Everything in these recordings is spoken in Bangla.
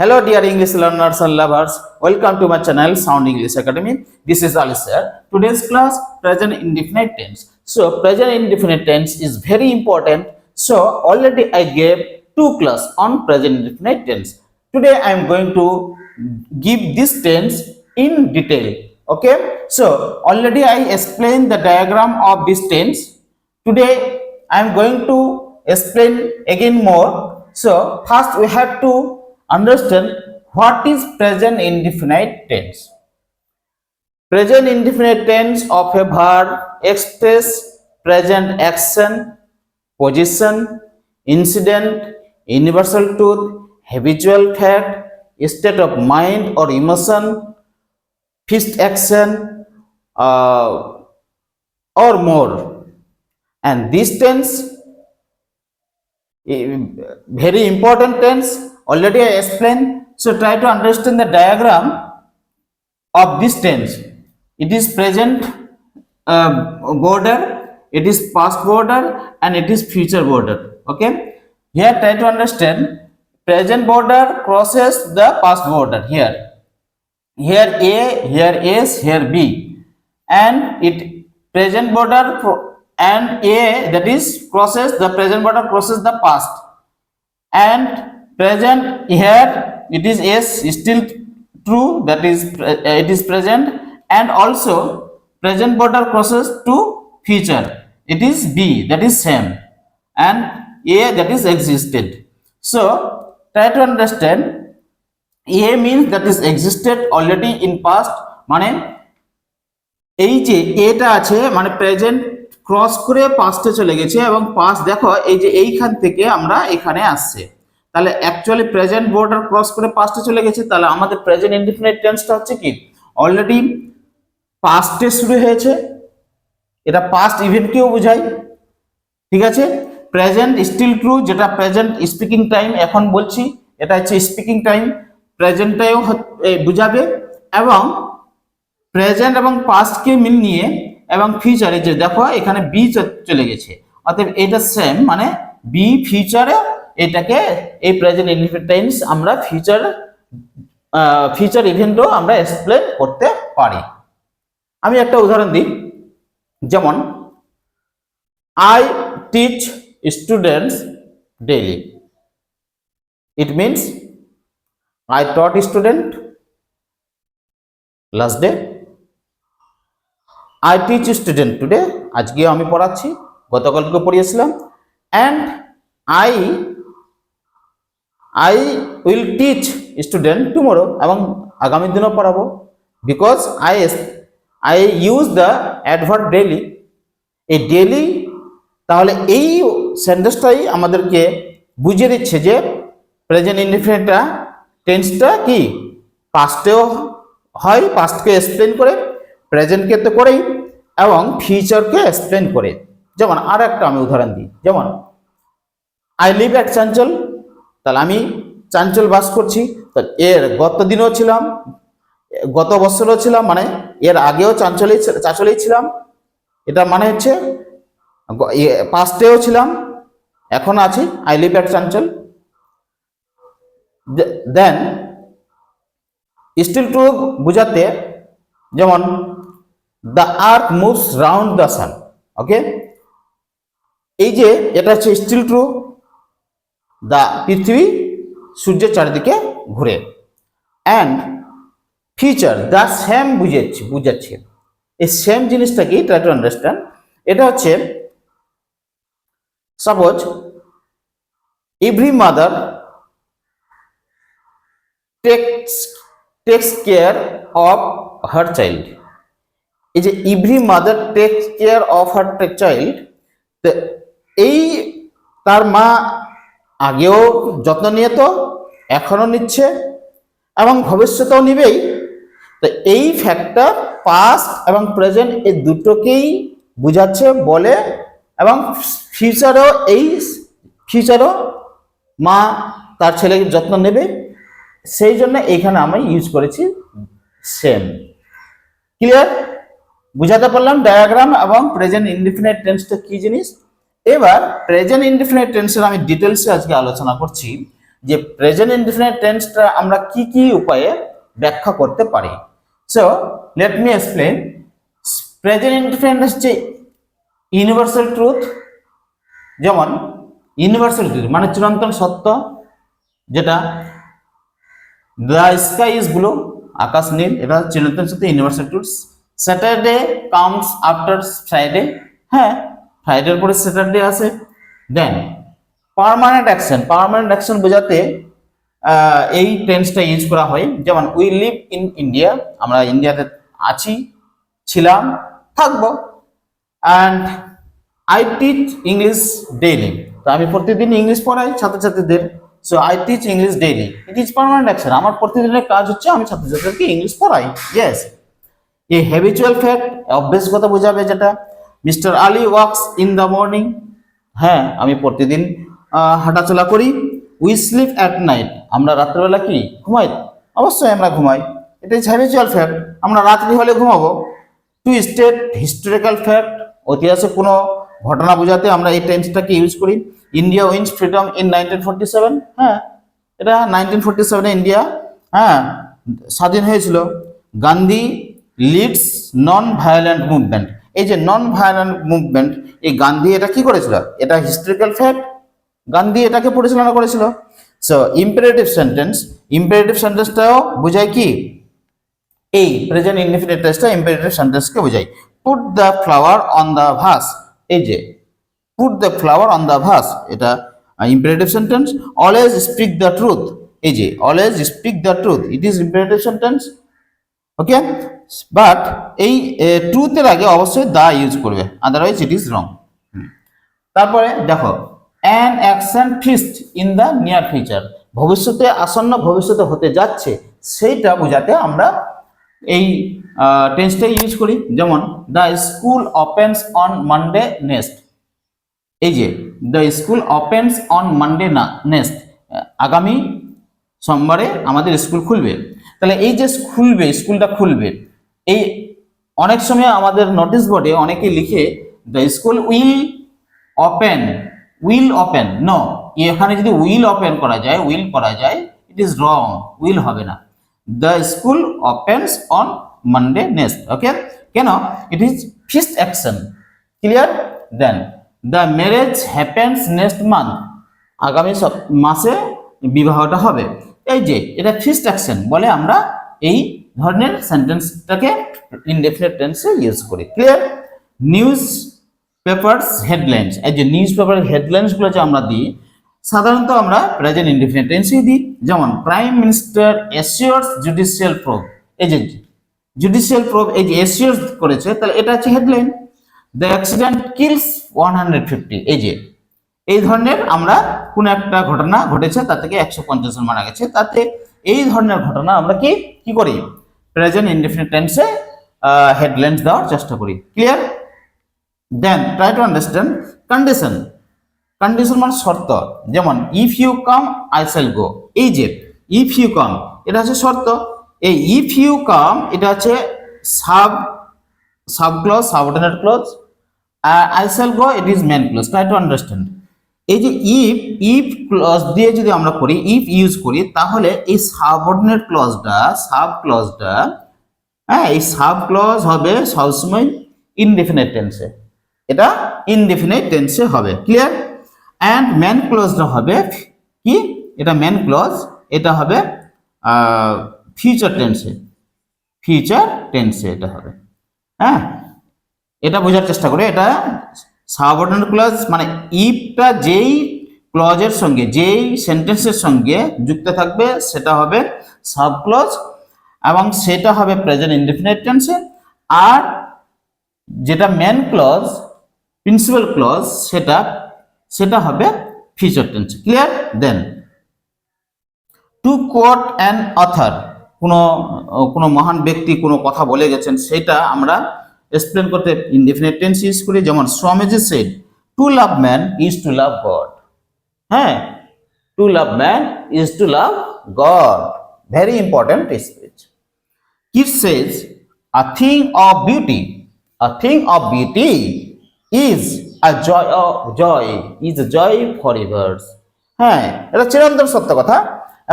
Hello dear English learners and lovers, welcome to my channel Sound English Academy. This is Ali sir. Today's class present indefinite tense. So present indefinite tense is very important. So already I gave two class on present indefinite tense. Today I am going to give this tense in detail. Okay. So already I explained the diagram of this tense. Today I am going to explain again more. So first we have to understand what is present indefinite tense. Present indefinite tense of a verb express present action, position, incident, universal truth, habitual fact, state of mind or emotion, fixed action, or more. And this tense, very important tense, already I explained. So try to understand the diagram of this tense. It is present border, it is past border, and it is future border. Okay. Here try to understand present border crosses the past border. Here A, here S, here B, and it present border and A, that is crosses the present border crosses the past, and present here it is S is still true, that is it is present, and also present border crosses to future, it is B, that is same, and A, that is existed. So try to understand. A means that is existed already in past, মানে এই যে এটা আছে মানে প্রেজেন্ট ক্রস করে পাস্টে চলে গেছে এবং পাস্ট দেখো এই যে এইখান থেকে আমরা এখানে আসছে, তাহলে অ্যাকচুয়ালি প্রেজেন্ট বর্ডার ক্রস করে পাস্টে চলে গেছে। তাহলে আমাদের প্রেজেন্ট ইনডিফিনিট টেন্সটা হচ্ছে কি অলরেডি পাস্টে শুরু হয়েছে, এটা পাস্ট ইভেন্টকেও বোঝায়। ঠিক আছে, প্রেজেন্ট স্টিল ট্রু, যেটা প্রেজেন্ট স্পিকিং টাইম এখন বলছি, এটা হচ্ছে স্পিকিং টাইম, প্রেজেন্টটাও বুঝাবে, এবং প্রেজেন্ট এবং পাস্টকে মিল নিয়ে এবং ফিউচারে যে দেখো এখানে বি চলে গেছে, অতএব এটা সেম, মানে বি ফিউচারে এটাকে এই প্রেজেন্ট ইনডিফিনিট টেন্স আমরা ফিউচার ইভেন্টও আমরা এক্সপ্লেন করতে পারি। আমি একটা উদাহরণ দিই, যেমন I teach students daily, it means I taught a student last day. I teach a student today. আজকে আমি পড়াচ্ছি, গতকালকে পড়িয়েছিলাম। And I will teach student tomorrow, এবং আগামী দিনও পড়াবো। Because I use the adverb daily. এই daily, তাহলে এই সেন্টেন্সটাই আমাদেরকে বুঝিয়ে দিচ্ছে যে প্রেজেন্ট ইনডিফিনিটটা টেন্সটা কি পাস্টেও হয়, পাস্টকে এক্সপ্লেন করে, প্রেজেন্টকে তো করেই, এবং ফিউচারকে এক্সপ্লেন করে। যেমন আর একটা আমি উদাহরণ দিই, যেমন আই লিভ অ্যাট চাঞ্চল, তাহলে আমি চাঞ্চল বাস করছি, তাহলে এর গত দিনও ছিলাম, গত বছরও ছিলাম, মানে এর আগেও চাঞ্চলেই ছিলাম, এটা মানে হচ্ছে পাস্টেও ছিলাম, এখন আছি, I live at Chanchal. Then still true বুঝাতে, যেমন the earth moves round the sun. Okay, এই যে এটা হচ্ছে স্টিল ট্রু, দ্য পৃথিবী সূর্যের চারিদিকে ঘুরে। অ্যান্ড ফিউচার দ্য সেম বুঝাচ্ছে। এই সেম জিনিসটা কি ট্রাই টু আন্ডারস্ট্যান্ড। এটা হচ্ছে suppose every mother takes care of her child. এই যে every mother takes care of her child, তো এই তার মা আগেও যত্ন নিয়ে, তো এখনো নিচ্ছে এবং ভবিষ্যতেও নিবেই। তো এই ফ্যাক্টর পাস্ট এবং প্রেজেন্ট এই দুটোকেই বুঝাচ্ছে বলে, এবং ফিউচারও মা তার ছেলের যত্ন নেবে, সেই জন্য এইখানে আমি ইউজ করেছি সেম। ক্লিয়ার? বুঝাতে পারলাম ডায়াগ্রাম এবং প্রেজেন্ট ইনডিফিনিট টেন্সটা কি জিনিস। এবার প্রেজেন্ট ইনডিফিনিট টেন্সের আমি ডিটেলসে আজকে আলোচনা করছি। যে প্রেজেন্ট ইনডিফিনিট টেন্সটা আমরা কি কি উপায়ে ব্যাখ্যা করতে পারি। So let me explain. Present indefinite হচ্ছে ইউনিভার্সাল ট্রুথ, যেমন ইউনিভার্সাল ট্রুথ মানে চিরন্তন সত্য, যেটা দ্য স্কাই ইজ ব্লু, আকাশ নীল, এটা চিরন্তন সত্য, universal truth. Saturday comes after Friday, হ্যাঁ ফ্রাইডের পরে স্যাটারডে আসে। দেন পার্মানেন্ট অ্যাকশন বোঝাতে এই টেন্সটা ইউজ করা হয়, যেমন উই লিভ ইন ইন্ডিয়া, আমরা ইন্ডিয়াতে আছি, ছিলাম, থাকবো। And I teach English daily, তো আমি প্রতিদিন ইংলিশ পড়াই ছাত্রছাত্রীদের। So I teach English daily, it is permanent action, আমার প্রতিদিনের কাজ হচ্ছে আমি ছাত্রছাত্রীদেরকে ইংলিশ পড়াই। ইয়েস। এ হ্যাবিচুয়াল ফ্যাক্ট অভ্যেসগত বোঝাবে, যেটা mister Ali walks in the morning, হ্যাঁ আমি প্রতিদিন হাঁটাচলা করি। উই স্লিপ অ্যাট নাইট, আমরা রাত্রেবেলা কি ঘুমাই, অবশ্যই আমরা ঘুমাই, এটা ইজ হ্যাবিচুয়াল ফ্যাক্ট, আমরা রাত্রি হলে ঘুমাবো। টু স্টেট হিস্টোরিক্যাল ফ্যাক্ট, ঐতিহাসিক কোনো ঘটনা বোঝাতে আমরা এই টেন্সটাকে ইউজ করি। ইন্ডিয়া উইন্স ফ্রিডম ইন 1947, হ্যাঁ এটা 1947 ইন্ডিয়া হ্যাঁ স্বাধীন হয়েছিল। Gandhi leads non violent movement, এই যে নন ভায়োলেন্ট মুভমেন্ট, এই গান্ধী এটা কি করেছিল, এটা হিস্টোরিক্যাল ফ্যাক্ট, গান্ধী এটাকে পরিচালনা করেছিল। সো ইম্পারেটিভ সেন্টেন্সটাও বোঝায় কি, এই প্রেজেন্ট ইনডিফিনিট টেন্সটা ইম্পারেটিভ সেন্টেন্সকে বোঝায়। Put the flower on the vase, এই যে put the flower on the vase, এটা imperative sentence. Always speak the truth, এই যে always speak the truth, it is imperative sentence. Okay, but এই ট্রুথের আগে অবশ্যই দা ইউজ করবে, আদারওয়াইজ ইট ইজ রং। তারপরে দেখো an action fixed in the near future, ভবিষ্যতে আসন্ন ভবিষ্যতে হতে যাচ্ছে সেইটা বোঝাতে আমরা এই টেন্সটা ইউজ করি। যেমন the school opens on Monday next, এই যে the school opens on Monday next, আগামী সোমবারে আমাদের স্কুল খুলবে। তাহলে এই যে খুলবে, স্কুলটা খুলবে, এই অনেক সময় আমাদের নোটিশ বোর্ডে অনেকে লিখে the school will open no, এখানে যদি উইল করা যায় ইট ইজ রং, উইল হবে না, the school opens on Monday next. Okay, কেন, it is fixed action, clear. Then the marriage happens next month, আগামী মাসে বিবাহটা হবে, এই যে এটা ফিক্সড অ্যাকশন বলে আমরা এই ধরনের সেন্টেন্সটাকে ইনডেফিনিট টেন্সে ইউজ করি, ক্লিয়ার। নিউজ পেপারস হেডলাইন্স, এই যে নিউজ পেপারের হেডলাইন্সগুলো যে আমরা দিই সাধারণত আমরা প্রেজেন্ট ইনডেফিনিট টেন্সেই দিই। যেমন প্রাইম মিনিস্টার অ্যাসিওরস জুডিশিয়াল প্রোব, এই যে জুডিশিয়াল প্রোব, এই যে অ্যাসিওরস করেছে, তাহলে এটা হচ্ছে হেডলাইন। দ্য অ্যাক্সিডেন্ট কিলস 150, এই যে এই ধরনের আমরা কোন একটা ঘটনা ঘটেছে তার থেকে 150 জন মারা গেছে, তাতে এই ধরনের ঘটনা আমরা কি করি, প্রেজেন্ট ইনডেফিনিট টেন্সে হেডলাইন্স দেওয়ার চেষ্টা করি, clear. Then try to understand condition মানে শর্ত, যেমন if you come I shall go, এই যে ইফ ইউ কাম এটা হচ্ছে শর্ত, এই ইফ ইউ কাম এটা হচ্ছে sub clause, subordinate clause, I shall go it is main clause. Try to understand, এই যে ইফ ক্লজ দিয়ে যদি আমরা করি, ইফ ইউজ করি, তাহলে এই সাবঅর্ডিনেট ক্লজটা হ্যাঁ এই সাব ক্লজ হবে সবসময় ইনডেফিনিট টেন্সে, এটা ইনডেফিনিট টেন্সে হবে, ক্লিয়ার। অ্যান্ড মেন ক্লজটা হবে কি, এটা মেন ক্লজ, এটা হবে ফিউচার টেন্সে এটা হবে, হ্যাঁ এটা বোঝার চেষ্টা করে। এটা সাবঅর্ডিনেট ক্লজ মানে ইফটা যেই ক্লজের সঙ্গে, যেই সেন্টেন্সের সঙ্গে যুক্ত থাকবে সেটা হবে সাব ক্লজ, এবং সেটা হবে প্রেজেন্ট ইনডেফিনিট টেন্সে। আর যেটা মেন ক্লজ, প্রিন্সিপাল ক্লজ, সেটা হবে ফিউচার টেন্সে, clear. Then to quote an author, কোনো মহান ব্যক্তি কোনো কথা বলে গেছেন, সেটা আমরা এক্সপ্লেন করতে ইনডেফিনিট টেন্স ইউজ করি। যেমন Swamiji said to love man is to love God, হ্যাঁ to love man is to love God, very important speech. Keats says a thing of beauty is a joy forever. হ্যাঁ, এটা চিরন্তন সত্য কথা।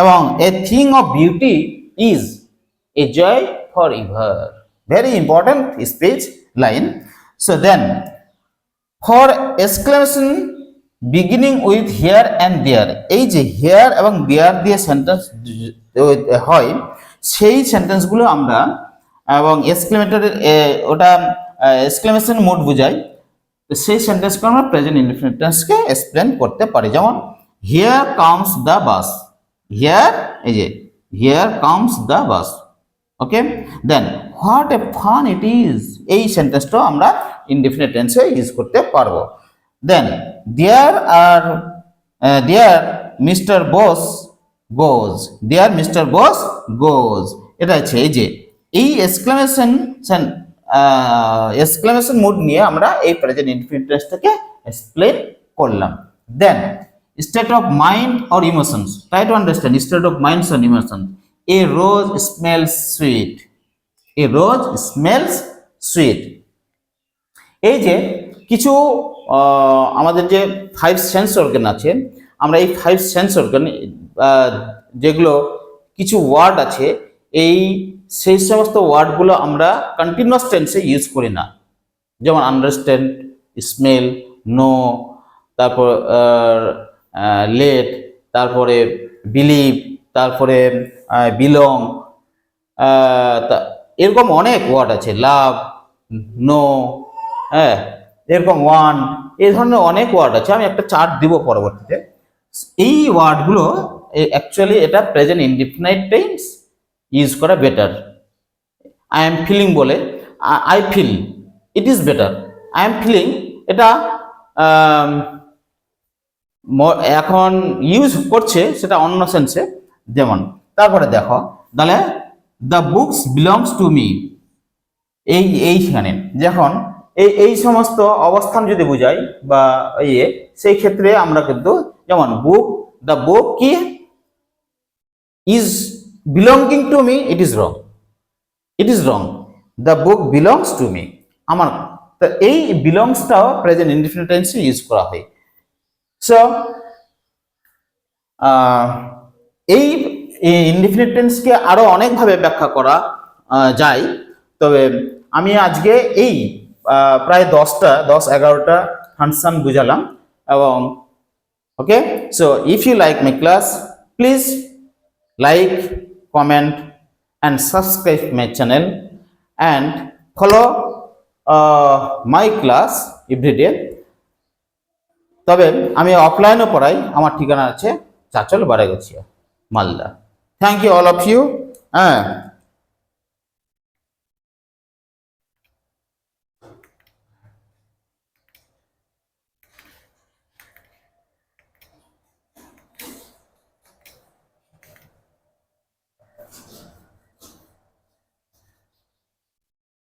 এবং a thing of beauty is a joy forever, very important speech line. So then for exclamation beginning with here and there, এই যে হিয়ার এবং দেয়ার দিয়ে সেন্টেন্স হয়, সেই সেন্টেন্সগুলো আমরা, এবং এক্সক্লেমেটরি ওটা এক্সক্লেমেশন মোড বোঝায়, তো সেই সেন্টেন্সকে আমরা প্রেজেন্ট ইনডিফিনিট টেন্সকে এক্সপ্লেন করতে পারি। যেমন here comes the bus, here, এই যে here comes the bus, okay. Then what a fun it is, এই সেন্টেন্সটাও আমরা ইনডিফিনিট টেন্সে ইউজ করতে পারবো। দেন দেয়ার আর দেয়ার মিস্টার বস গোজ, দেয়ার মিস্টার বস গোজ, এটা হচ্ছে এই যে এই এক্সক্লেমেশন মুড নিয়ে আমরা এই প্রেজেন্ট ইনডিফিনিট টেন্সটাকে এক্সপ্লেন করলাম। Then state of mind or emotions, try to understand state of minds or emotions. A rose smells sweet. A rose smells sweet. এই যে কিছু আমাদের যে 5 সেন্স অর্গান আছে, আমরা এই 5 সেন্স অর্গান যেগুলো কিছু ওয়ার্ড আছে, সেই সমস্ত ওয়ার্ডগুলো আমরা কন্টিনিউয়াস টেন্সে ইউজ করি না। যেমন আন্ডারস্ট্যান্ড, স্মেল, নো, তারপর লেট, তারপরে বিলিভ, তারপরে বিলং, এরকম অনেক ওয়ার্ড আছে, লাভ, নো, হ্যাঁ, এরকম ওয়ান, এই ধরনের অনেক ওয়ার্ড আছে। আমি একটা চার্ট দিব পরবর্তীতে। এই ওয়ার্ডগুলো অ্যাকচুয়ালি এটা প্রেজেন্ট ইনডিফিনাইট টেন্স ইউজ করা বেটার। আই এম ফিলিং বলে I feel, it is better. I am feeling এটা এখন ইউজ করছে সেটা অন্য সেন্সে। যেমন তারপরে দেখো, তাহলে the books belongs to me, এইখানে যখন এই সমস্ত অবস্থান যদি বোঝাই বা সেই ক্ষেত্রে আমরা কিন্তু যেমন বুক, দ্য বুক কি is belonging to me, it is wrong, it is wrong, the book belongs to me, আমার। তো এই বিলংসটাও প্রেজেন্ট ইনডিফিনিট টেন্সে ইউজ করা হয়। সো এই ইনডিফিনিট টেন্সকে আরো অনেকভাবে ব্যাখ্যা করা যায়, তবে আমি আজকে এই প্রায় 10-11টা ফাংশন বুঝালাম। এবং okay, so if you like my class, please like, comment and subscribe my channel and follow my class every day. তবে আমি অফলাইনও পড়াই, আমার ঠিকানা আছে Chanchal Baragachhia, Malda. Thank you all of you. হ্যাঁ।